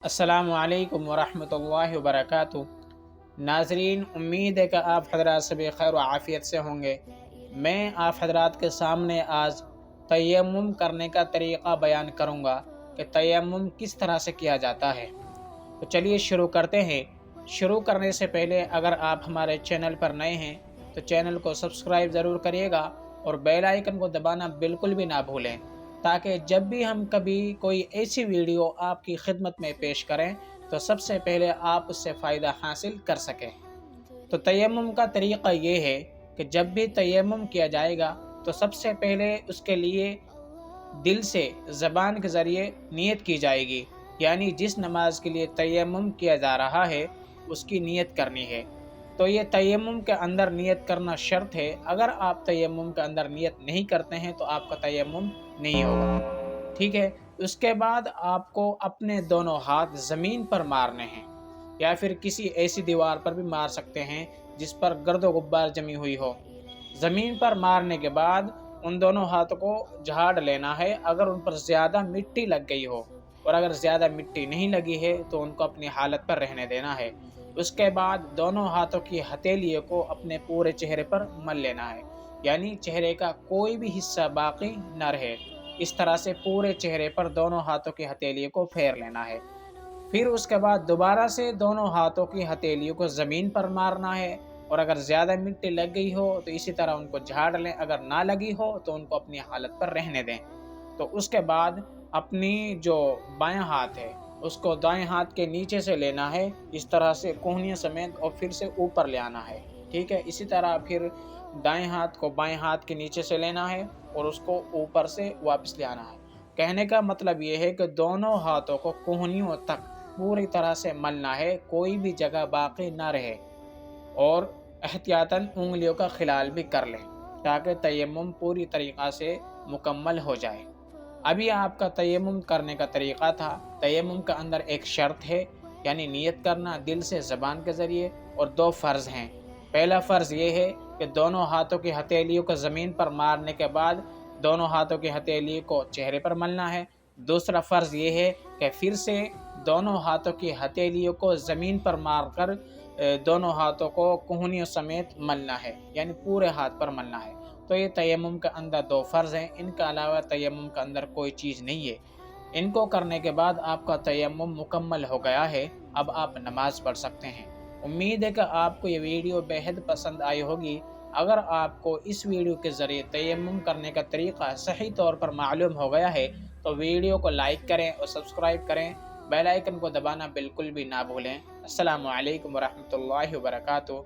अस्सलाम वालेकुम वरहमतुल्लाहि वबरकातुह। नाज़रीन, उम्मीद है कि आप हज़रात सब खैर व आफ़ियत से होंगे। मैं आप हज़रात के सामने आज तयम्मुम करने का तरीक़ा बयान करूँगा कि तयम्मुम किस तरह से किया जाता है। तो चलिए शुरू करते हैं। शुरू करने से पहले अगर आप हमारे चैनल पर नए हैं तो चैनल को सब्सक्राइब ज़रूर करिएगा और बेल आइकन को दबाना बिल्कुल भी ना भूलें, ताकि जब भी हम कभी कोई ऐसी वीडियो आपकी खिदमत में पेश करें तो सबसे पहले आप उससे फ़ायदा हासिल कर सकें। तो तयम्मुम का तरीक़ा ये है कि जब भी तयम्मुम किया जाएगा तो सबसे पहले उसके लिए दिल से ज़बान के ज़रिए नियत की जाएगी, यानी जिस नमाज के लिए तयम्मुम किया जा रहा है उसकी नियत करनी है। तो ये तयम्मुम के अंदर नियत करना शर्त है। अगर आप तयम्मुम के अंदर नियत नहीं करते हैं तो आपका तयम्मुम नहीं होगा। ठीक है। उसके बाद आपको अपने दोनों हाथ ज़मीन पर मारने हैं, या फिर किसी ऐसी दीवार पर भी मार सकते हैं जिस पर गर्द गुब्बार जमी हुई हो। ज़मीन पर मारने के बाद उन दोनों हाथों को झाड़ लेना है अगर उन पर ज़्यादा मिट्टी लग गई हो, और अगर ज़्यादा मिट्टी नहीं लगी है तो उनको अपनी हालत पर रहने देना है। उसके बाद दोनों हाथों की हथेलियों को अपने पूरे चेहरे पर मल लेना है, यानी चेहरे का कोई भी हिस्सा बाकी न रहे। इस तरह से पूरे चेहरे पर दोनों हाथों की हथेलियों को फेर लेना है। फिर उसके बाद दोबारा से दोनों हाथों की हथेलियों को ज़मीन पर मारना है, और अगर ज़्यादा मिट्टी लग गई हो तो इसी तरह उनको झाड़ लें, अगर ना लगी हो तो उनको अपनी हालत पर रहने दें। तो उसके बाद अपनी जो बायां हाथ है उसको दाएं हाथ के नीचे से लेना है, इस तरह से कोहनियों समेत, और फिर से ऊपर ले आना है। ठीक है। इसी तरह फिर दाएं हाथ को बाएं हाथ के नीचे से लेना है और उसको ऊपर से वापस ले आना है। कहने का मतलब ये है कि दोनों हाथों को कोहनियों तक पूरी तरह से मलना है, कोई भी जगह बाकी ना रहे, और एहतियातन उंगलियों का खिलाल भी कर लें ताकि तयम्मुम पूरी तरीक़ा से मुकम्मल हो जाए। अभी आपका तयम्मुम करने का तरीक़ा था। तयम्मुम का अंदर एक शर्त है, यानी नियत करना दिल से ज़बान के ज़रिए, और दो फ़र्ज़ हैं। पहला फ़र्ज़ ये है कि दोनों हाथों की हथेलियों को ज़मीन पर मारने के बाद दोनों हाथों की हथेलियों को चेहरे पर मलना है। दूसरा फ़र्ज़ ये है कि फिर से दोनों हाथों की हथेलियों को ज़मीन पर मारकर दोनों हाथों को कोहनियों समेत मलना है, यानी पूरे हाथ पर मलना है। तो ये तयम्मुम के अंदर दो फ़र्ज़ हैं, इनके अलावा तयम्मुम के अंदर कोई चीज़ नहीं है। इनको करने के बाद आपका तयम्मुम मुकम्मल हो गया है। अब आप नमाज पढ़ सकते हैं। उम्मीद है कि आपको ये वीडियो बेहद पसंद आई होगी। अगर आपको इस वीडियो के ज़रिए तयम्मुम करने का तरीक़ा सही तौर पर मालूम हो गया है तो वीडियो को लाइक करें और सब्सक्राइब करें। बेल आइकन को दबाना बिल्कुल भी ना भूलें। अस्सलामु अलैकुम वरहमतुल्लाहि वबरकातुहू।